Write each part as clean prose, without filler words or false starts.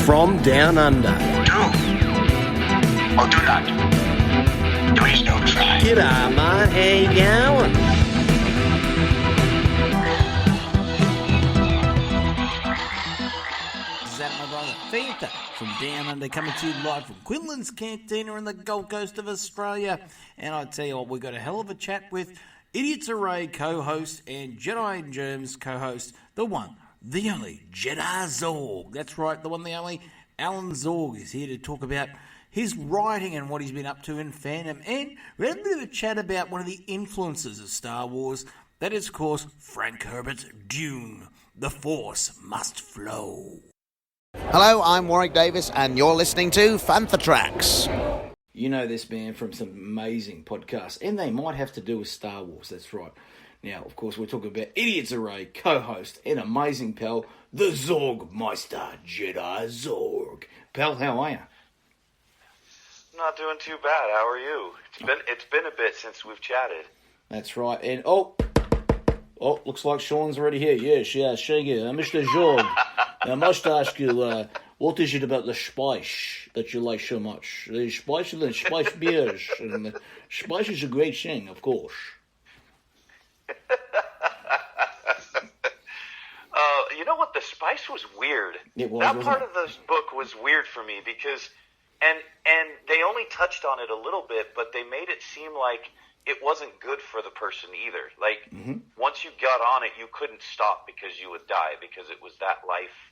from down under. Do or do not. There is no try. G'day, mate. How you going? Is that my brother Fantha from Down Under, coming to you live from Quinlan's Cantina in the Gold Coast of Australia. And I tell you what, we've got a hell of a chat with Idiots Array co-host and Jedi and Germs co-host, the one, the only JediZaugg. That's right, the one, the only Alan Zaugg is here to talk about his writing and what he's been up to in fandom. And we had a bit of a chat about one of the influences of Star Wars. That is, of course, Frank Herbert's Dune. The Force must flow. Hello, I'm Warwick Davis, and you're listening to Fantha Tracks. You know this man from some amazing podcasts, and they might have to do with Star Wars, that's right. Now, of course, we're talking about Idiots Array, co-host, and amazing pal, the Zaugmeister, JediZaugg. Pal, how are you? Not doing too bad. How are you? It's been a bit since we've chatted. That's right, and looks like Sean's already here. Yes, Shaggy, Mr. Zaugg. I must ask you, what is it about the spice that you like so much? The spice and the spice beers. And the spice is a great thing, of course. You know what? The spice was weird. It was, that wasn't part it? of the book was weird for me because, and they only touched on it a little bit, but they made it seem like it wasn't good for the person either. Like, once you got on it, you couldn't stop because you would die, because it was that life.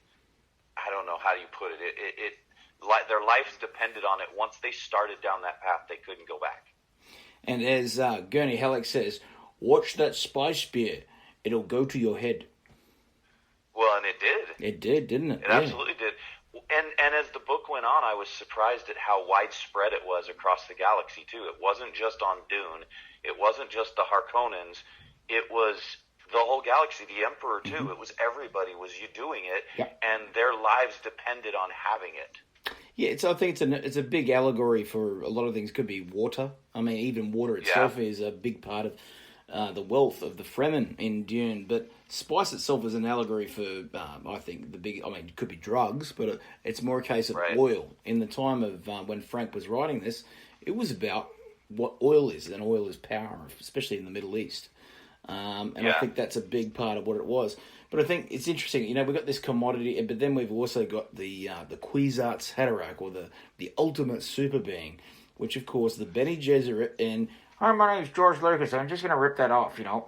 I don't know how you put it. Their lives depended on it. Once they started down that path, they couldn't go back. And as Gurney Halleck says, watch that spice beer. It'll go to your head. Well, and it did. It did, didn't it? It absolutely did. And as the book went on, I was surprised at how widespread it was across the galaxy, too. It wasn't just on Dune. It wasn't just the Harkonnens. It was the whole galaxy, the Emperor, too. It was everybody was you doing it, and their lives depended on having it. Yeah, I think it's a big allegory for a lot of things. Could be water. I mean, even water itself is a big part of the wealth of the Fremen in Dune. But spice itself is an allegory for, I think, it could be drugs, but it's more a case of oil. In the time of when Frank was writing this, it was about what oil is, and oil is power, especially in the Middle East. I think that's a big part of what it was. But I think it's interesting, we've got this commodity, but then we've also got the Kwisatz Haderach, or the ultimate super being, which, of course, the Bene Gesserit, and hi, my name's George Lucas, I'm just going to rip that off, Well,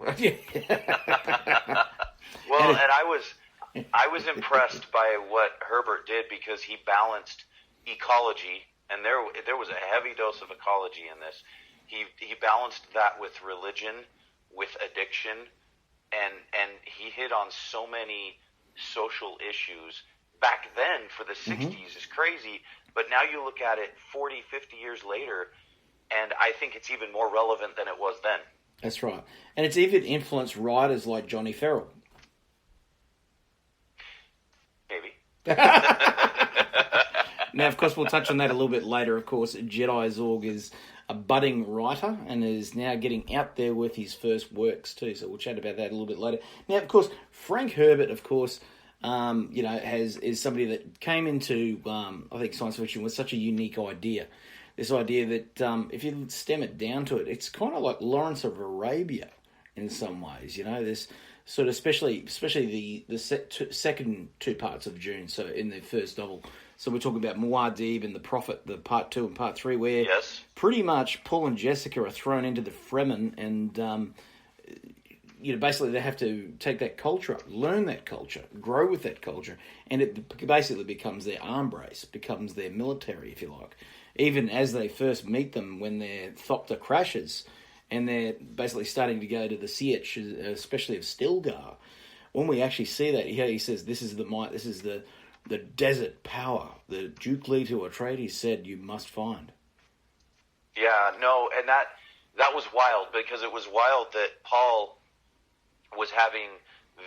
and I was impressed by what Herbert did, because he balanced ecology, and there was a heavy dose of ecology in this. He balanced that with religion, with addiction, and he hit on so many social issues. Back then, for the 60s, is crazy, but now you look at it 40, 50 years later, and I think it's even more relevant than it was then. That's right. And it's even influenced writers like Johnny Farrell. Maybe. Now, of course, we'll touch on that a little bit later. Of course, JediZaugg is a budding writer and is now getting out there with his first works too. So we'll chat about that a little bit later. Now, of course, Frank Herbert, of course, is somebody that came into, I think, science fiction with such a unique idea. This idea that if you stem it down to it, it's kind of like Lawrence of Arabia in some ways. This sort of, especially the second two parts of Dune. So in the first novel. So we're talking about Muad'Dib and the Prophet, the part 2 and part 3, where pretty much Paul and Jessica are thrown into the Fremen, and basically they have to take that culture up, learn that culture, grow with that culture, and it basically becomes their arm brace, becomes their military, if you like. Even as they first meet them, when their Thopter crashes, and they're basically starting to go to the Sietch, especially of Stilgar, when we actually see that, he says, this is the desert power that Duke Leto Atreides said you must find. Yeah, no, and that was wild, because it was wild that Paul was having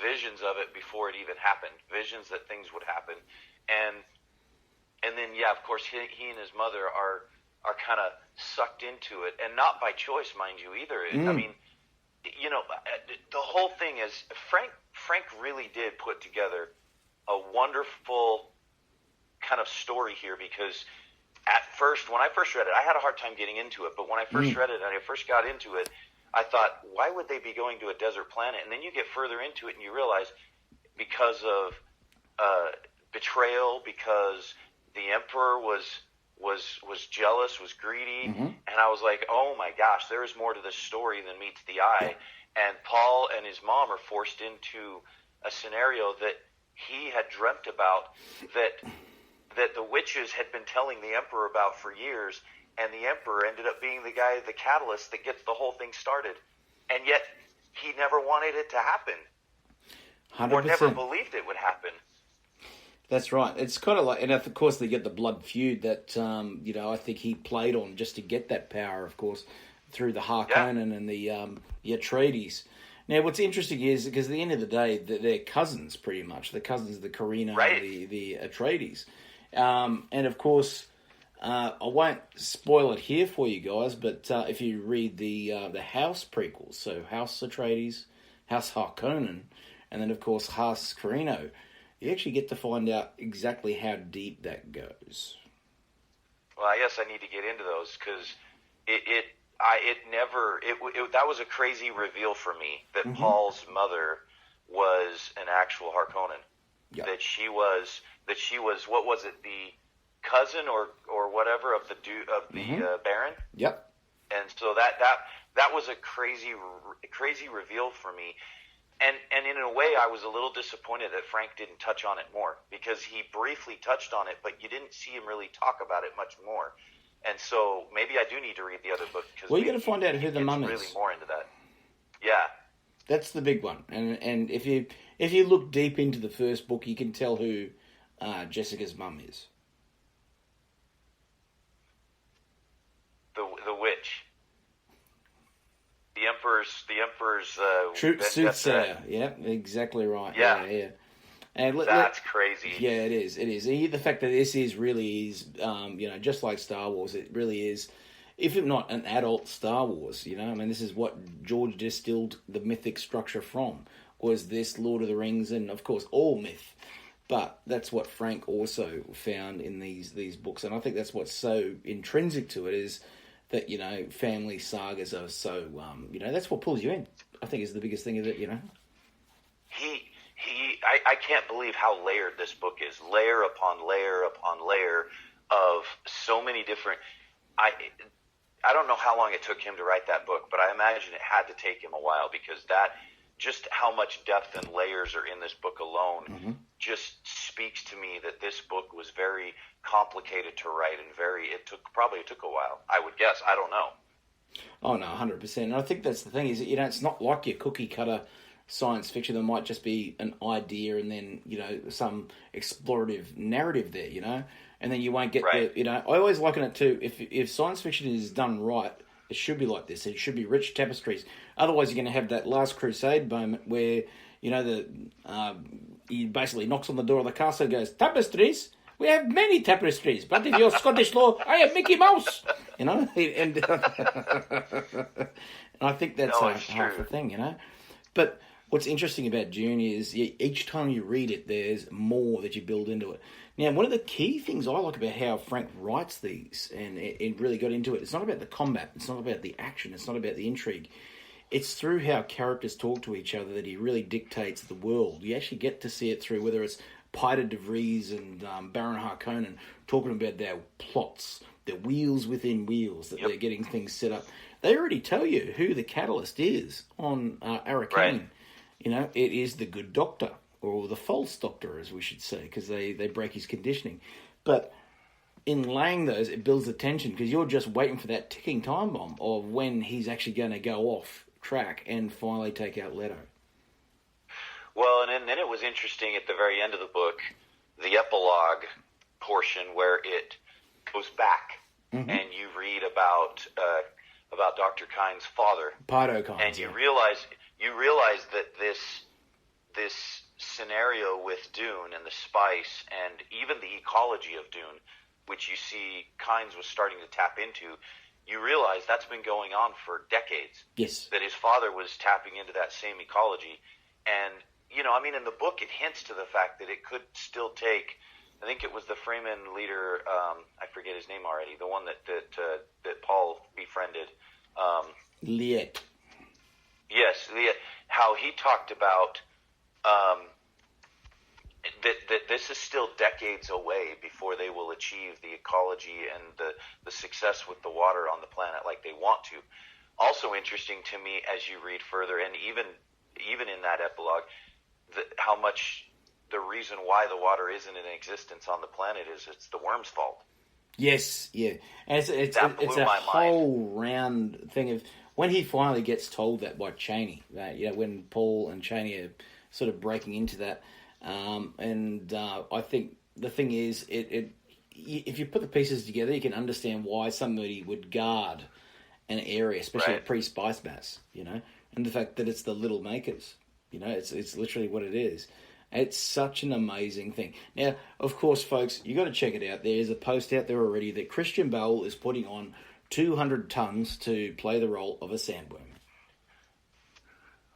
visions of it before it even happened, visions that things would happen, and then of course he and his mother are kind of sucked into it, and not by choice, mind you, either. I mean, the whole thing is Frank really did put together a wonderful kind of story here because at first, when I first read it, I had a hard time getting into it. But when I first read it and I first got into it, I thought, why would they be going to a desert planet? And then you get further into it and you realize because of betrayal, because the emperor was jealous, was greedy, and I was like, oh my gosh, there is more to this story than meets the eye. And Paul and his mom are forced into a scenario that he had dreamt about, that the witches had been telling the emperor about for years, and the emperor ended up being the guy, the catalyst that gets the whole thing started. And yet he never wanted it to happen. 100%. Or never believed it would happen. That's right. It's kind of like, and of course they get the blood feud that, I think he played on just to get that power, of course, through the Harkonnen and the Atreides. Now, what's interesting is, because at the end of the day, they're cousins, pretty much. They're cousins of the Carina and the Atreides. And, of course, I won't spoil it here for you guys, but if you read the House prequels, so House Atreides, House Harkonnen, and then, of course, House Carino, you actually get to find out exactly how deep that goes. Well, I guess I need to get into those because that was a crazy reveal for me that Paul's mother was an actual Harkonnen. Yep. That she was what was it, the cousin or whatever of the Baron? Yep. And so that was a crazy reveal for me. And in a way, I was a little disappointed that Frank didn't touch on it more, because he briefly touched on it, but you didn't see him really talk about it much more. And so maybe I do need to read the other book. Well, you got to find out who the mum is. Really more into that. Yeah. That's the big one. And if you look deep into the first book, you can tell who Jessica's mum is. The witch. The emperor's True soothsayer. Yeah, exactly right. Yeah. And that's crazy. Yeah, it is. It is. The fact that this really is, just like Star Wars, it really is, if not an adult Star Wars, I mean, this is what George distilled the mythic structure from, was this Lord of the Rings, and of course all myth. But that's what Frank also found in these books, and I think that's what's so intrinsic to it, is that, family sagas are so, that's what pulls you in. I think is the biggest thing of it, I can't believe how layered this book is. Layer upon layer upon layer of so many different... I don't know how long it took him to write that book, but I imagine it had to take him a while, because just how much depth and layers are in this book alone just speaks to me that this book was very complicated to write, and it took a while, I would guess. I don't know. Oh, no, 100%. And I think that's the thing, is, it's not like your cookie cutter science fiction. There might just be an idea and then, some explorative narrative there, and then you won't get I always liken it to, if science fiction is done right, it should be like this. It should be rich tapestries. Otherwise, you're going to have that Last Crusade moment where, he basically knocks on the door of the castle and goes, "Tapestries? We have many tapestries, but in your Scottish law, I am Mickey Mouse." And I think that's half the thing, But what's interesting about Dune is each time you read it, there's more that you build into it. Now, one of the key things I like about how Frank writes these, and it really got into it, it's not about the combat, it's not about the action, it's not about the intrigue. It's through how characters talk to each other that he really dictates the world. You actually get to see it through, whether it's Peter de Vries and Baron Harkonnen talking about their plots, their wheels within wheels, that they're getting things set up. They already tell you who the catalyst is on Arrakeen. It is the good doctor, or the false doctor, as we should say, because they break his conditioning. But in laying those, it builds the tension, because you're just waiting for that ticking time bomb of when he's actually going to go off track and finally take out Leto. Well, and then it was interesting at the very end of the book, the epilogue portion where it goes back, and you read about Dr. Caine's father, Pardo Kynes, and you realize that this scenario with Dune and the spice, and even the ecology of Dune, which you see Kynes was starting to tap into, you realize that's been going on for decades. Yes. That his father was tapping into that same ecology. And, in the book it hints to the fact that it could still take I think it was the Freeman leader. I forget his name already. The one that Paul befriended. Liet. Yes, how he talked about that this is still decades away before they will achieve the ecology and the success with the water on the planet like they want to. Also interesting to me as you read further, and even in that epilogue, how much the reason why the water isn't in existence on the planet is it's the worm's fault. Yes, yeah. And it's a whole round thing of when he finally gets told that by Cheney, when Paul and Cheney are sort of breaking into that. I think the thing is, if you put the pieces together, you can understand why somebody would guard an area, especially a pre-spice mass, and the fact that it's the little makers, it's literally what it is. It's such an amazing thing. Now, of course, folks, you got to check it out. There's a post out there already that Christian Bale is putting on 200 tons to play the role of a sandworm.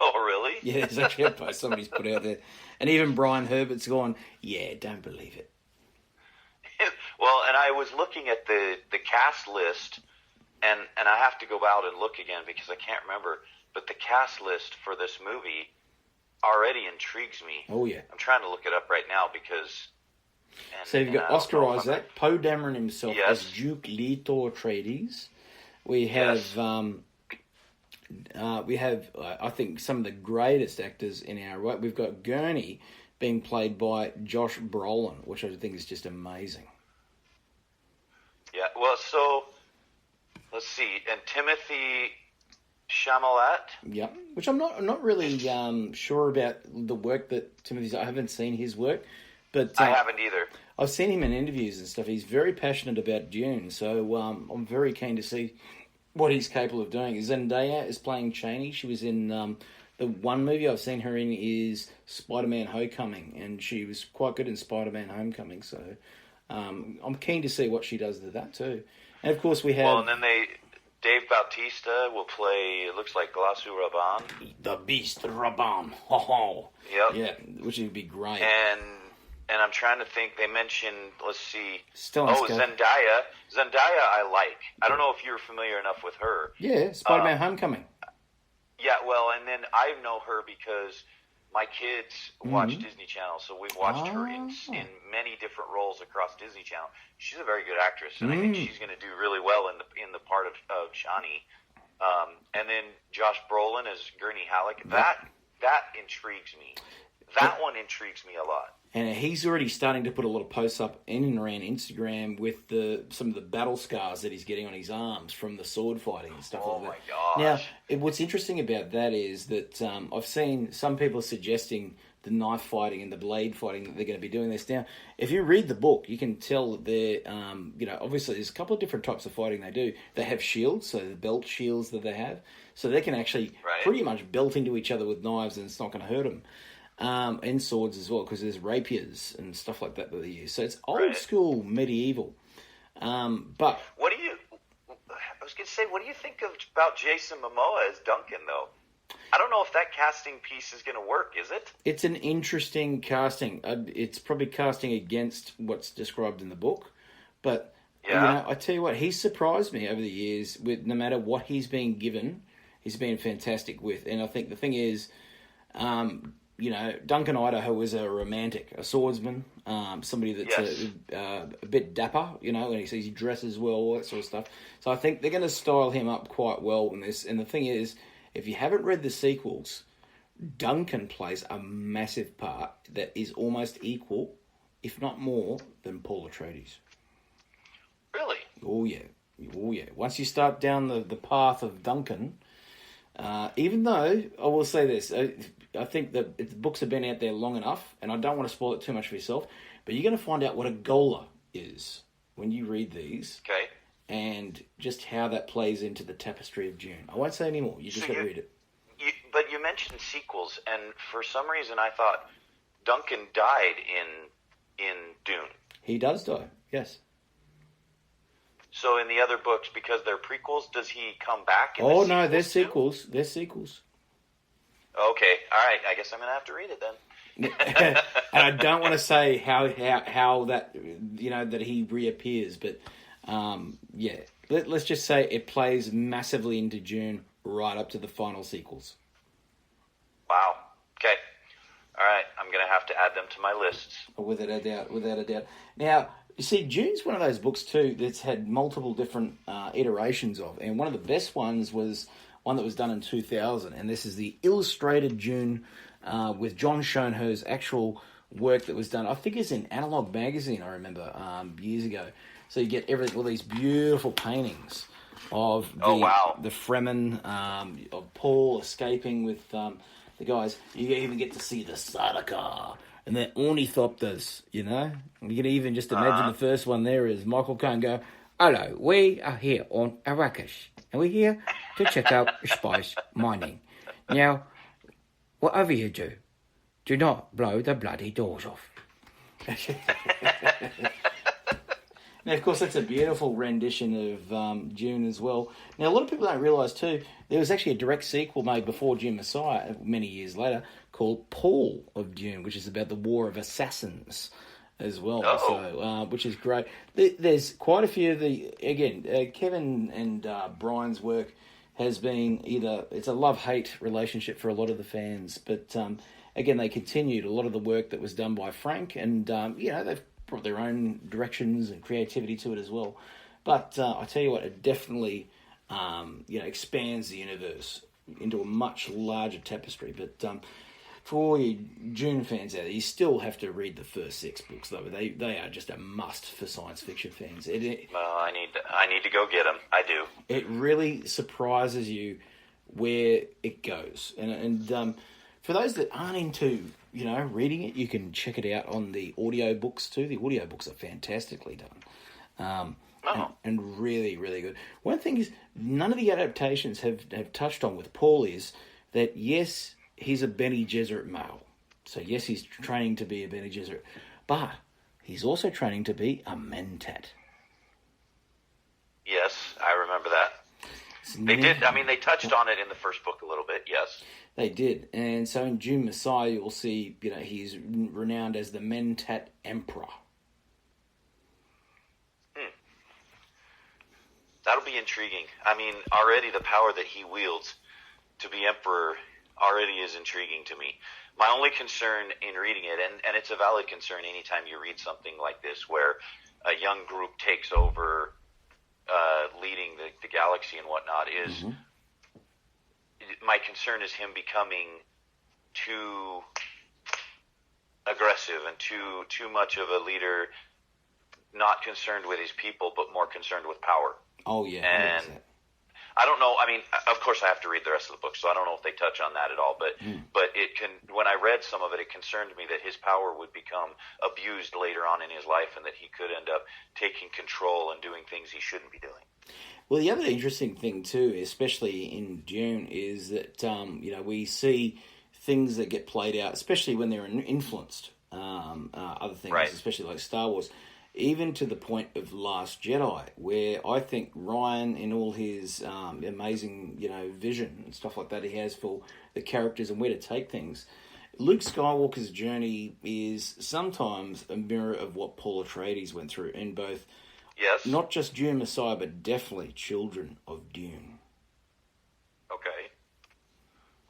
Oh, really? Yeah, there's actually a post somebody's put out there. And even Brian Herbert's gone, yeah, don't believe it. Well, and I was looking at the cast list, and I have to go out and look again because I can't remember, but the cast list for this movie already intrigues me. Oh, yeah. I'm trying to look it up right now because... So you've got Oscar Isaac, Poe Dameron himself as Duke Leto Atreides. We have... I think, some of the greatest actors in our right. We've got Gurney being played by Josh Brolin, which I think is just amazing. Yeah, well, so, let's see, and Timothy Chalamet. Yeah, which I'm not really sure about the work that Timothy's... I haven't seen his work, but... I haven't either. I've seen him in interviews and stuff. He's very passionate about Dune, so I'm very keen to see what he's capable of doing. Zendaya is playing Cheney. She was in the one movie I've seen her in is Spider-Man Homecoming, and she was quite good in Spider-Man Homecoming. So I'm keen to see what she does with that too. And of course we have... Well, and then Dave Bautista will play, it looks like Glasu Raban. The Beast Raban. Ho ho. Yep. Yeah, which would be great. And I'm trying to think, they mentioned, let's see. Zendaya. Zendaya I like. I don't know if you're familiar enough with her. Yeah, Spider-Man Homecoming. Yeah, well, and then I know her because my kids watch Disney Channel, so we've watched her in many different roles across Disney Channel. She's a very good actress, and I think she's going to do really well in the part of Shani. And then Josh Brolin as Gurney Halleck. That intrigues me. That one intrigues me a lot. And he's already starting to put a lot of posts up in and around Instagram with some of the battle scars that he's getting on his arms from the sword fighting and stuff like that. Oh my gosh. Now, what's interesting about that is that I've seen some people suggesting the knife fighting and the blade fighting that they're going to be doing this. Now, if you read the book, you can tell that they're, obviously there's a couple of different types of fighting they do. They have shields, so the belt shields that they have. So they can actually pretty much belt into each other with knives and it's not going to hurt them. And swords as well, because there's rapiers and stuff like that they use. So it's old school medieval. But what do you think about Jason Momoa as Duncan, though? I don't know if that casting piece is going to work, is it? It's an interesting casting. It's probably casting against what's described in the book. But, I tell you what, he's surprised me over the years with no matter what he's been given, he's been fantastic with. And I think the thing is... Duncan Idaho was a romantic, a swordsman, somebody that's a bit dapper, and he dresses well, all that sort of stuff. So I think they're going to style him up quite well in this. And the thing is, if you haven't read the sequels, Duncan plays a massive part that is almost equal, if not more, than Paul Atreides. Really? Oh, yeah. Once you start down the path of Duncan... even though, I will say this, I think that the books have been out there long enough, and I don't want to spoil it too much for yourself, but you're going to find out what a Gola is when you read these. Okay. And just how that plays into the tapestry of Dune. I won't say any more. You just got to read it. But you mentioned sequels, and for some reason I thought Duncan died in Dune. He does die, yes. So in the other books, because they're prequels, does he come back? They're sequels. They're sequels. Okay, all right. I guess I'm going to have to read it then. And I don't want to say how that, that he reappears, but yeah, let's just say it plays massively into Dune right up to the final sequels. Wow. Okay. All right. I'm going to have to add them to my lists. Without a doubt. Now, you see, Dune's one of those books too that's had multiple different iterations of, and one of the best ones was one that was done in 2000, and this is the illustrated Dune with John Schoenherr's actual work that was done. I think it's in Analog Magazine, I remember, years ago. So you get all these beautiful paintings of the Fremen, of Paul escaping with the guys. You even get to see the Sardaukar and the ornithopters, you know. You can even just imagine the first one there is Michael Caine go, "Hello, we are here on Arrakis, and we're here to check out spice mining. Now, whatever you do not blow the bloody doors off." Now, of course, that's a beautiful rendition of Dune as well. Now, a lot of people don't realise, too, there was actually a direct sequel made before Dune Messiah, many years later, called Paul of Dune, which is about the War of Assassins as well, so which is great. There's quite a few of Kevin and Brian's work has been it's a love-hate relationship for a lot of the fans, but again, they continued a lot of the work that was done by Frank, and they've brought their own directions and creativity to it as well. But I tell you what, it definitely expands the universe into a much larger tapestry. But for all you Dune fans out there, you still have to read the first 6 books, though. They are just a must for science fiction fans. Well, I need to go get them. I do. It really surprises you where it goes, and for those that aren't into reading it, you can check it out on the audiobooks too. The audiobooks are fantastically done. And really, really good. One thing is, none of the adaptations have touched on with Paul is that, yes, he's a Bene Gesserit male. So, yes, he's training to be a Bene Gesserit. But he's also training to be a Mentat. Yes, I remember that. They did. I mean, they touched on it in the first book a little bit, yes. They did. And so in Dune Messiah, you'll see, he's renowned as the Mentat Emperor. That'll be intriguing. I mean, already the power that he wields to be emperor already is intriguing to me. My only concern in reading it, and it's a valid concern anytime you read something like this where a young group takes over leading the galaxy and whatnot, is my concern is him becoming too aggressive and too much of a leader, not concerned with his people, but more concerned with power. Oh, yeah. 100%. And I don't know. I mean, of course, I have to read the rest of the book, so I don't know if they touch on that at all. But it can. When I read some of it, it concerned me that his power would become abused later on in his life, and that he could end up taking control and doing things he shouldn't be doing. Well, the other interesting thing too, especially in Dune, is that we see things that get played out, especially when they're influenced other things, right, especially like Star Wars. Even to the point of Last Jedi, where I think Ryan, in all his amazing, vision and stuff like that he has for the characters and where to take things, Luke Skywalker's journey is sometimes a mirror of what Paul Atreides went through in both, not just Dune Messiah, but definitely Children of Dune. Okay.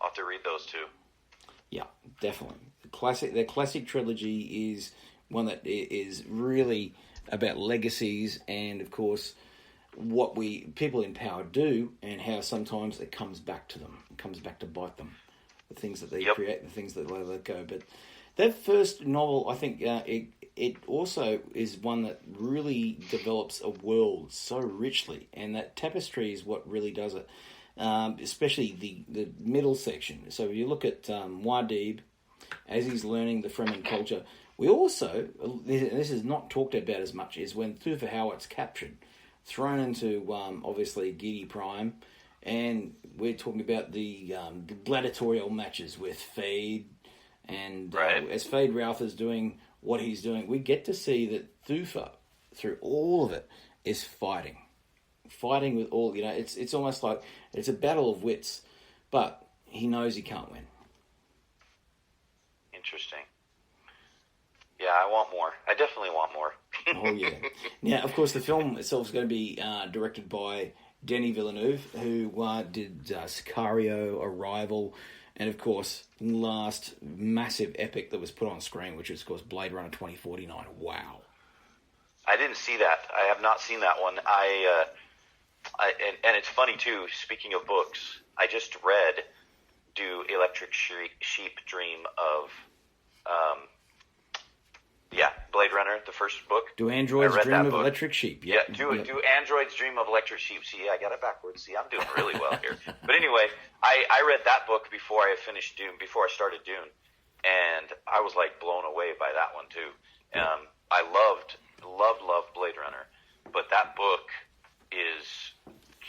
I'll have to read those too. Yeah, definitely. The classic trilogy is one that is really about legacies and, of course, what people in power do and how sometimes it comes back to them. It comes back to bite them. The things that they create, the things that they let go. But that first novel, I think, it also is one that really develops a world so richly. And that tapestry is what really does it, especially the middle section. So if you look at Muad'Dib, as he's learning the Fremen culture, we also, this is not talked about as much, is when Thufir Hawat's captured, thrown into, obviously, Gidi Prime, and we're talking about the gladiatorial matches with Fade, and as Fade Ralph is doing what he's doing, we get to see that Thufir, through all of it, is fighting with all, it's almost like it's a battle of wits, but he knows he can't win. Interesting. I want more. I definitely want more. Oh, yeah. Now, of course, the film itself is going to be directed by Denis Villeneuve, who did Sicario, Arrival, and, of course, last massive epic that was put on screen, which is, of course, Blade Runner 2049. Wow. I didn't see that. I have not seen that one. And it's funny, too, speaking of books, I just read Do Electric Sheep Dream of... Blade Runner, the first book. Do Androids Dream of Electric Sheep? Yep. Do Androids Dream of Electric Sheep? See, I got it backwards. See, I'm doing really well here. But anyway, I read that book before I finished Dune, before I started Dune, and I was like blown away by that one too. I loved Blade Runner, but that book is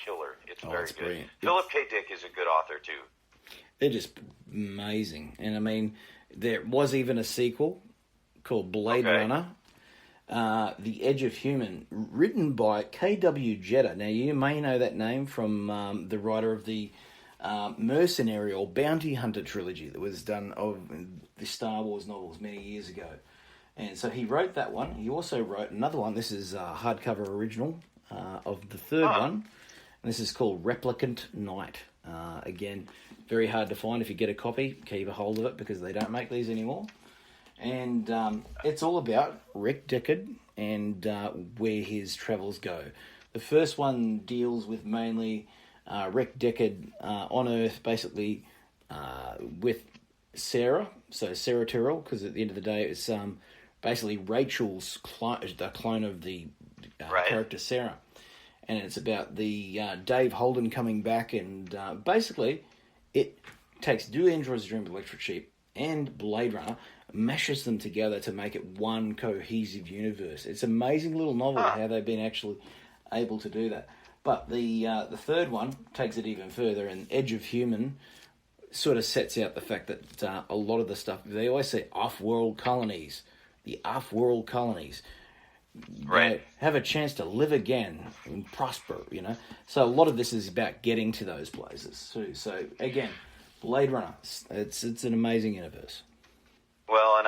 killer. It's very good. Brilliant. Philip K. Dick is a good author too. They're just amazing, and I mean, there was even a sequel called Blade Runner, The Edge of Human, written by K.W. Jetta. Now, you may know that name from the writer of the Mercenary or Bounty Hunter trilogy that was done of the Star Wars novels many years ago. And so he wrote that one. He also wrote another one. This is a hardcover original of the third one. And this is called Replicant Night. Again, very hard to find. If you get a copy, keep a hold of it because they don't make these anymore. And it's all about Rick Deckard and where his travels go. The first one deals with mainly Rick Deckard on Earth, basically with Sarah. So Sarah Tyrrell, because at the end of the day, it's basically Rachel's the clone of the character Sarah. And it's about the Dave Holden coming back, and basically it takes Do Androids Dream of Electric Sheep and Blade Runner, meshes them together to make it one cohesive universe. It's an amazing little novel how they've been actually able to do that. But the third one takes it even further, and Edge of Human sort of sets out the fact that a lot of the stuff, they always say off-world colonies, the off-world colonies, have a chance to live again and prosper, you know. So a lot of this is about getting to those places too. So again, Blade Runner, it's an amazing universe. Well, and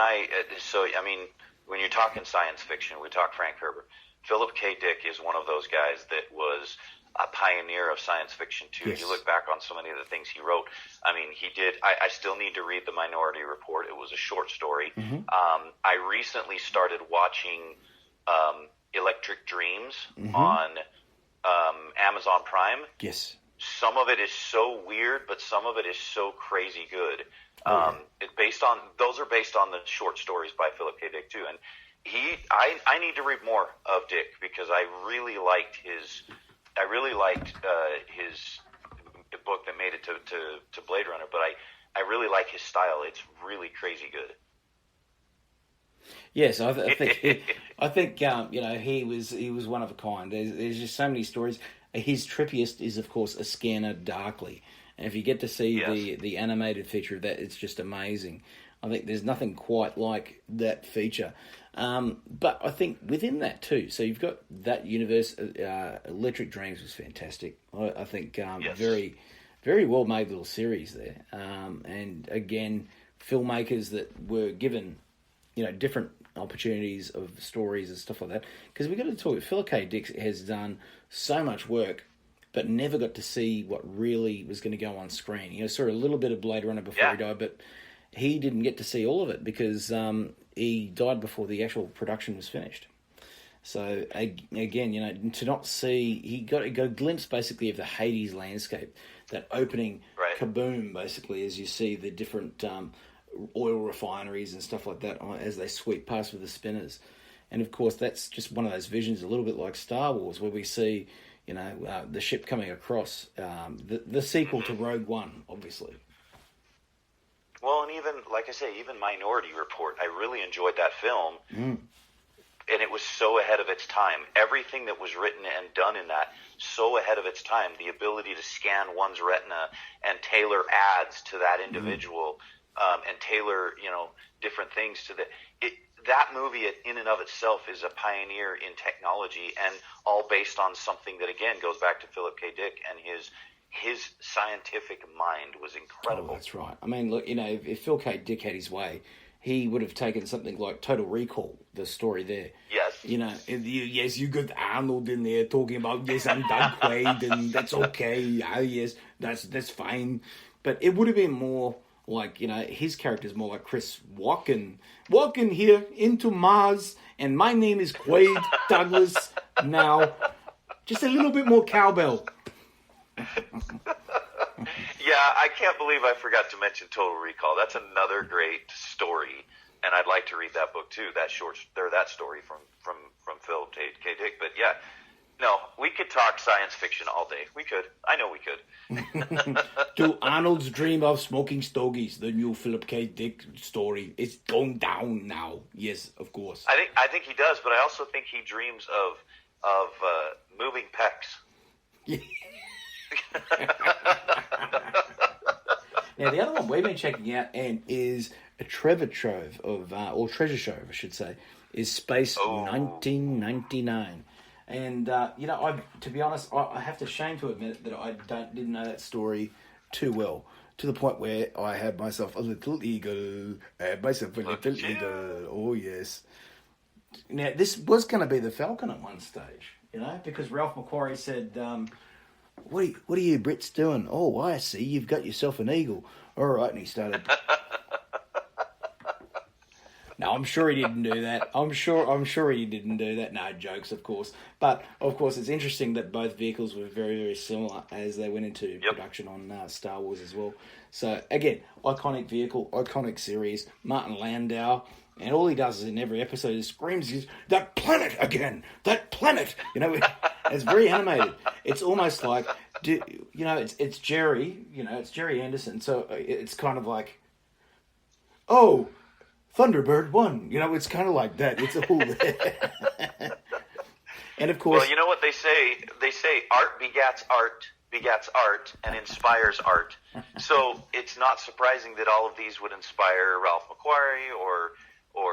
when you're talking science fiction, we talk Frank Herbert. Philip K. Dick is one of those guys that was a pioneer of science fiction too. Yes. You look back on so many of the things he wrote. I mean, he did. I still need to read The Minority Report. It was a short story. Mm-hmm. I recently started watching Electric Dreams Mm-hmm. on Amazon Prime. Yes. Some of it is so weird, but some of it is so crazy good. It's those are based on the short stories by Philip K. Dick too, and I need to read more of Dick because I really liked his book that made it to Blade Runner, but I really like his style. It's really crazy good. Yes, I think he was one of a kind. There's just so many stories. His trippiest is, of course, A Scanner Darkly. And if you get to see the animated feature of that, it's just amazing. I think there's nothing quite like that feature. But I think within that too, so you've got that universe. Electric Dreams was fantastic. I think very, very well made little series there. And again, filmmakers that were given, different opportunities of stories and stuff like that. Because we've got to talk. Philip K. Dick has done so much work, but never got to see what really was going to go on screen. Saw a little bit of Blade Runner before he died, but he didn't get to see all of it because he died before the actual production was finished. So again, to not see, he got a glimpse basically of the Hades landscape, that opening kaboom, basically, as you see the different oil refineries and stuff like that as they sweep past with the spinners. And of course, that's just one of those visions, a little bit like Star Wars, where we see, the ship coming across, the sequel to Rogue One, obviously. Well, and even, like I say, even Minority Report, I really enjoyed that film. And it was so ahead of its time. Everything that was written and done in that, so ahead of its time. The ability to scan one's retina and tailor ads to that individual, and tailor, different things to that movie in and of itself is a pioneer in technology, and all based on something that, again, goes back to Philip K. Dick, and his scientific mind was incredible. Oh, that's right. I mean, look, if Phil K. Dick had his way, he would have taken something like Total Recall, the story there. Yes. Yes, you got Arnold in there talking about, yes, I'm Doug Quaid, and that's okay. Yes, that's fine. But it would have been more like, his character's more like Chris Walken. Walken here into Mars, and my name is Quaid Douglas now. Just a little bit more cowbell. Yeah, I can't believe I forgot to mention Total Recall. That's another great story, and I'd like to read that book too. That story from Phil K. Dick. But yeah, no, we could talk science fiction all day. We could. I know we could. Do Arnold's Dream of Smoking Stogies, the new Philip K. Dick story. It's going down now. Yes, of course. I think he does, but I also think he dreams of moving pecs. Now, the other one we've been checking out and is a treasure trove or treasure trove, I should say, is Space 1999. And, to be honest, I have to shame to admit that I didn't know that story too well, to the point where I had myself a little eagle. Oh, yes. Now, this was going to be the Falcon at one stage, because Ralph McQuarrie said, What are you Brits doing? Oh, I see. You've got yourself an eagle. All right, and he started. No, I'm sure he didn't do that. I'm sure he didn't do that. No, jokes, of course. But of course, it's interesting that both vehicles were very, very similar as they went into production on Star Wars as well. So again, iconic vehicle, iconic series. Martin Landau. And all he does is in every episode is screams, "That planet again! That planet!" It's very animated. It's almost like, it's Jerry, it's Jerry Anderson. So it's kind of like, oh, Thunderbird won. It's kind of like that. It's all there. And of course, well, you know what they say? They say art begets art and inspires art. So it's not surprising that all of these would inspire Ralph McQuarrie or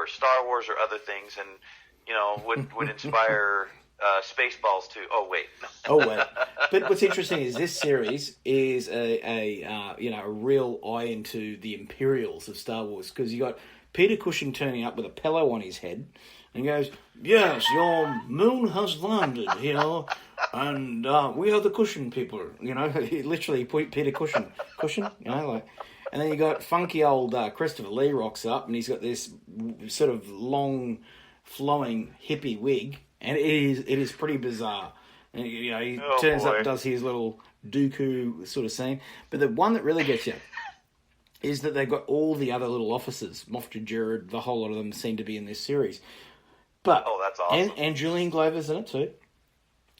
Star Wars or other things, and would inspire Spaceballs too. Oh wait. But what's interesting is this series is a real eye into the Imperials of Star Wars, because you got Peter Cushing turning up with a pillow on his head and goes, "Yes, your moon has landed here, and we are the Cushing people." Literally Peter Cushing, And then you got funky old Christopher Lee rocks up, and he's got this sort of long, flowing hippie wig, and it is pretty bizarre. And he turns up, does his little Dooku sort of scene. But the one that really gets you is that they've got all the other little officers, Moff Gideon, the whole lot of them seem to be in this series. But that's awesome. And Julian Glover's in it too.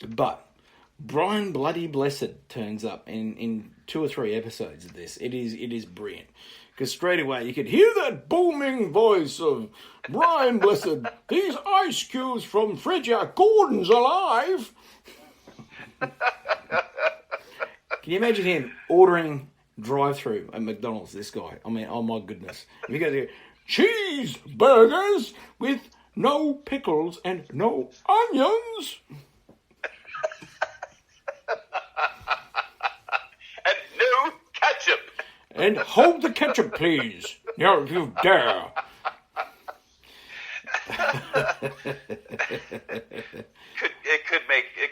But Brian Bloody Blessed turns up in 2 or 3 episodes of this. It is brilliant. Because straight away you could hear that booming voice of Brian Blessed. "These ice cubes from Fridger Gordon's alive." Can you imagine him ordering drive-through at McDonald's, this guy? I mean, oh my goodness. If you go there, cheeseburgers with no pickles and no onions. And hold the ketchup, please. No, you dare. It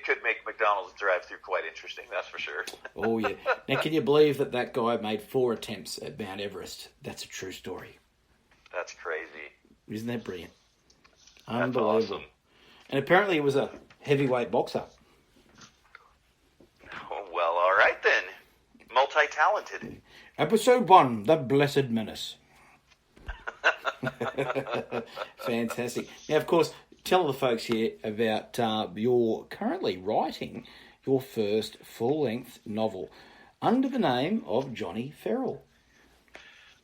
could make McDonald's drive-through quite interesting. That's for sure. Oh yeah. Now, can you believe that guy made 4 attempts at Mount Everest? That's a true story. That's crazy. Isn't that brilliant? That's Unbelievable. awesome. And apparently, he was a heavyweight boxer. Oh, well, all right then. Multi-talented. Episode 1, The Blessed Menace. Fantastic. Now, of course, tell the folks here about you're currently writing your first full-length novel under the name of Johnny Ferrell.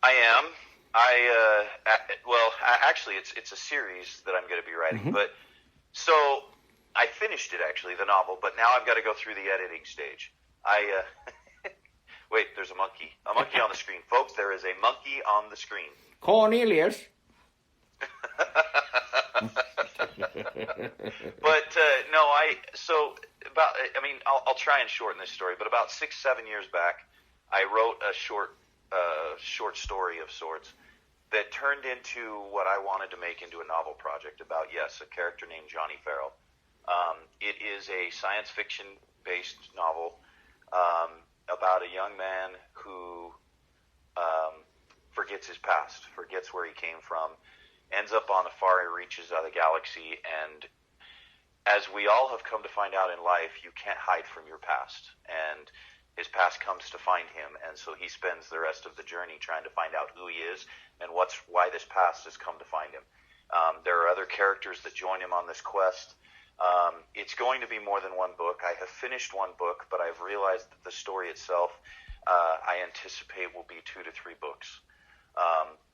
I am. Actually, it's a series that I'm going to be writing. Mm-hmm. But so I finished it, actually, the novel, but now I've got to go through the editing stage. Wait, there's a monkey. A monkey on the screen. Folks, there is a monkey on the screen. Cornelius. But, I'll try and shorten this story, but about 6-7 years back, I wrote a short story of sorts, that turned into what I wanted to make into a novel project about, yes, a character named Johnny Farrell. It is a science fiction-based novel about a young man who forgets his past, forgets where he came from, ends up on the far reaches of the galaxy, and as we all have come to find out in life, you can't hide from your past, and his past comes to find him, and so he spends the rest of the journey trying to find out who he is and why this past has come to find him. There are other characters that join him on this quest. It's going to be more than one book. I have finished one book, but I've realized that the story itself, I anticipate will be 2 to 3 books.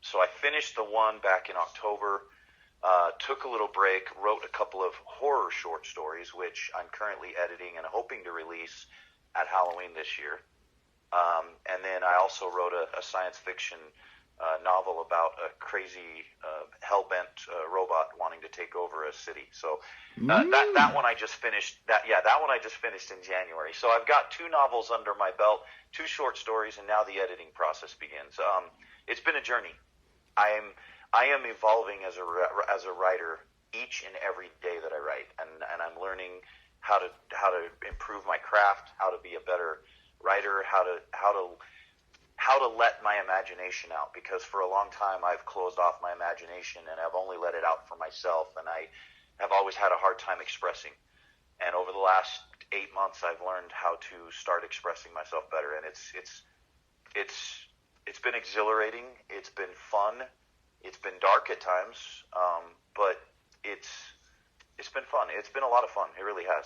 So I finished the one back in October, took a little break, wrote a couple of horror short stories, which I'm currently editing and hoping to release at Halloween this year. And then I also wrote a science fiction novel about a crazy hell-bent robot wanting to take over a city. So that one I just finished. That one I just finished in January. So I've got 2 novels under my belt, 2 short stories, and now the editing process begins. It's been a journey. I am evolving as a writer each and every day that I write, and I'm learning how to improve my craft, how to be a better writer, how to let my imagination out, because for a long time I've closed off my imagination and I've only let it out for myself, and I have always had a hard time expressing. And over the last 8 months I've learned how to start expressing myself better, and it's been exhilarating, it's been fun, it's been dark at times, but it's been fun. It's been a lot of fun. It really has.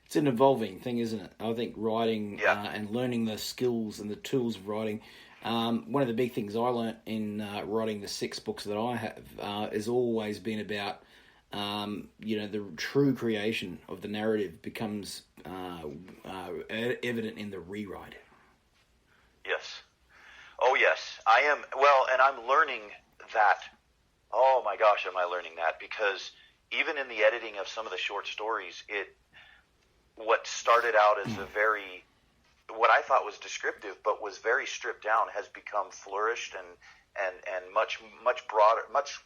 It's an evolving thing, isn't it? I think writing and learning the skills and the tools of writing. One of the big things I learnt in writing the 6 books that I have has always been about, the true creation of the narrative becomes evident in the rewrite. Yes. Oh, yes. I am. Well, and I'm learning that. Oh, my gosh, am I learning that? Because even in the editing of some of the short stories, what started out as what I thought was descriptive, but was very stripped down, has become flourished and much broader, much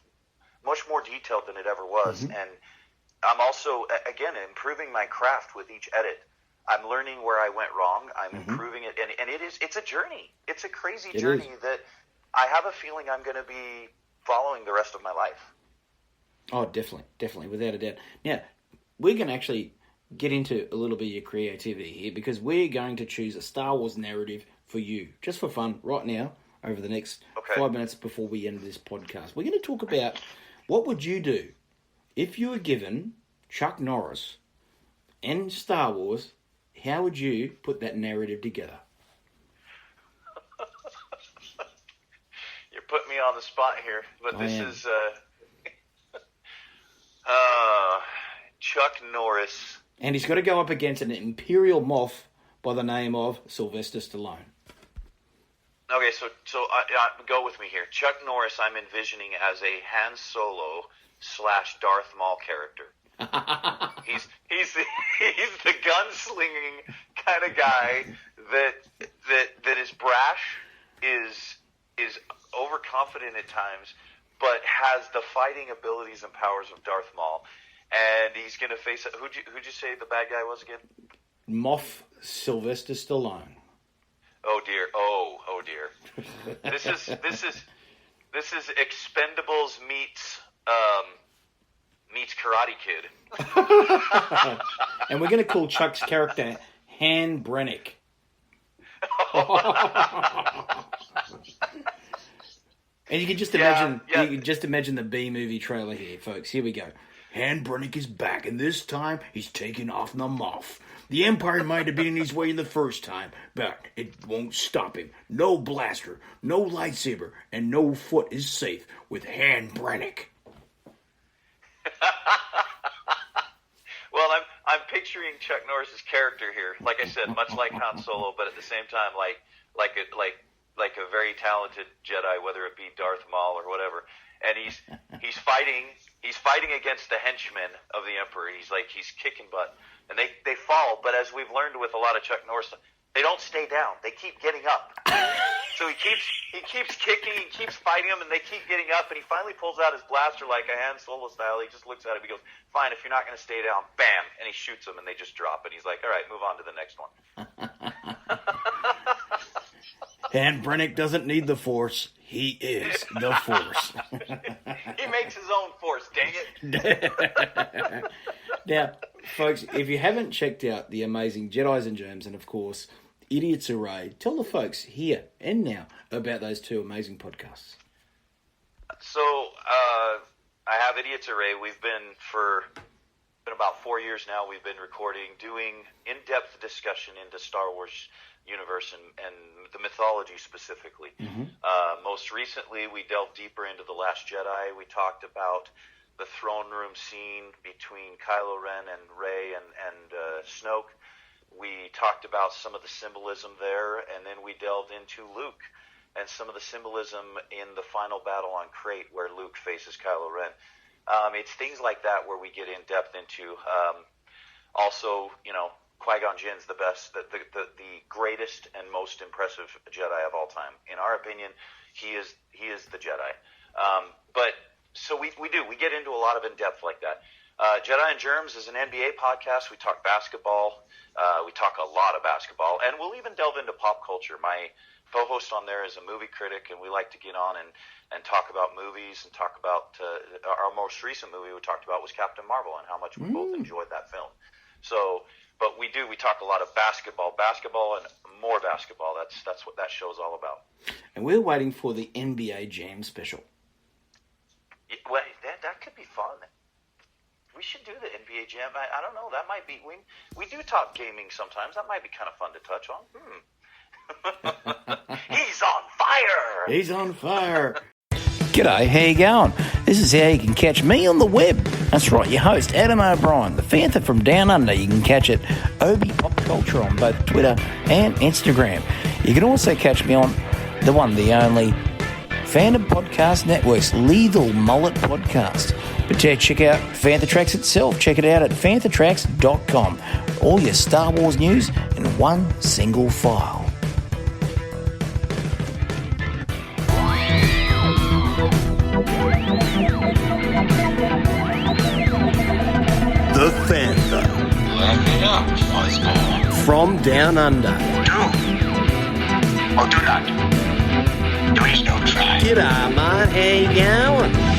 more detailed than it ever was. Mm-hmm. And I'm also, again, improving my craft with each edit. I'm learning where I went wrong. I'm improving it, and it's a journey. It's a crazy journey that I have a feeling I'm going to be following the rest of my life. Oh, definitely, without a doubt. Now, we're going to actually get into a little bit of your creativity here, because we're going to choose a Star Wars narrative for you, just for fun, right now, over the next 5 minutes before we end this podcast. We're going to talk about what would you do if you were given Chuck Norris and Star Wars. How would you put that narrative together? You're putting me on the spot here, but this is Chuck Norris. And he's got to go up against an Imperial Moff by the name of Sylvester Stallone. Okay, so go with me here. Chuck Norris, I'm envisioning as a Han Solo / Darth Maul character. He's the gunslinging kind of guy that is brash, is overconfident at times, but has the fighting abilities and powers of Darth Maul. And he's going to face who'd you say the bad guy was again? Moff Sylvester Stallone. Oh dear. Oh dear. This is Expendables meets Karate Kid. And we're going to call Chuck's character Han Brennick. And you can just imagine, you can just imagine the B movie trailer here, folks. Here we go. Han Brennick is back, and this time he's taking off the Moff. The Empire might have been in his way the first time, but it won't stop him. No blaster, no lightsaber, and no foot is safe with Han Brennick. Well, I'm picturing Chuck Norris's character here, like I said, much like Han Solo, but at the same time, like a very talented Jedi, whether it be Darth Maul or whatever. And he's fighting against the henchmen of the Emperor. He's kicking butt, and they fall. But as we've learned with a lot of Chuck Norris, they don't stay down. They keep getting up. So he keeps kicking, he keeps fighting him, and they keep getting up, and he finally pulls out his blaster like a Han Solo style. He just looks at him, he goes, "Fine, if you're not going to stay down," bam, and he shoots him, and they just drop, and he's like, "All right, move on to the next one." And Brennick doesn't need the Force. He is the Force. He makes his own Force, dang it. Now, folks, if you haven't checked out the amazing Jedis and Germs and, of course, Idiots Array, tell the folks here and now about those two amazing podcasts. So, I have Idiots Array. We've been about 4 years now. We've been doing in-depth discussion into Star Wars universe and the mythology specifically. Most recently, we delved deeper into The Last Jedi. We talked about the throne room scene between Kylo Ren and Rey and Snoke. We talked about some of the symbolism there, and then we delved into Luke and some of the symbolism in the final battle on Crate where Luke faces Kylo Ren. It's things like that where we get in depth into. Also, Qui-Gon Jinn's the best, the greatest and most impressive Jedi of all time. In our opinion, he is the Jedi. So we get into a lot of in-depth like that. Jedi and Germs is an NBA podcast. We talk basketball. We talk a lot of basketball, and we'll even delve into pop culture. My co-host on there is a movie critic, and we like to get on and talk about movies and talk about our most recent movie we talked about was Captain Marvel and how much we both enjoyed that film. So, but we talk a lot of basketball and more basketball. That's what that show's all about. And we're waiting for the NBA Jam special. Yeah, well, that could be fun. We should do the NBA Jam. I don't know. That might be. We do talk gaming sometimes. That might be kind of fun to touch on. He's on fire. He's on fire. G'day, how you going? This is how you can catch me on the web. That's right, your host, Adam O'Brien, the Fantha from Down Under. You can catch it Obi Pop Culture on both Twitter and Instagram. You can also catch me on the one, the only Fandom Podcast Network's Lethal Mullet Podcast. But check out Fantha Tracks itself. Check it out at fanthatracks.com. All your Star Wars news in one single file. The Fantha. Learn it up, Fuzzball. From Down Under. Do or do not. There is no try. G'day, mate. How you going?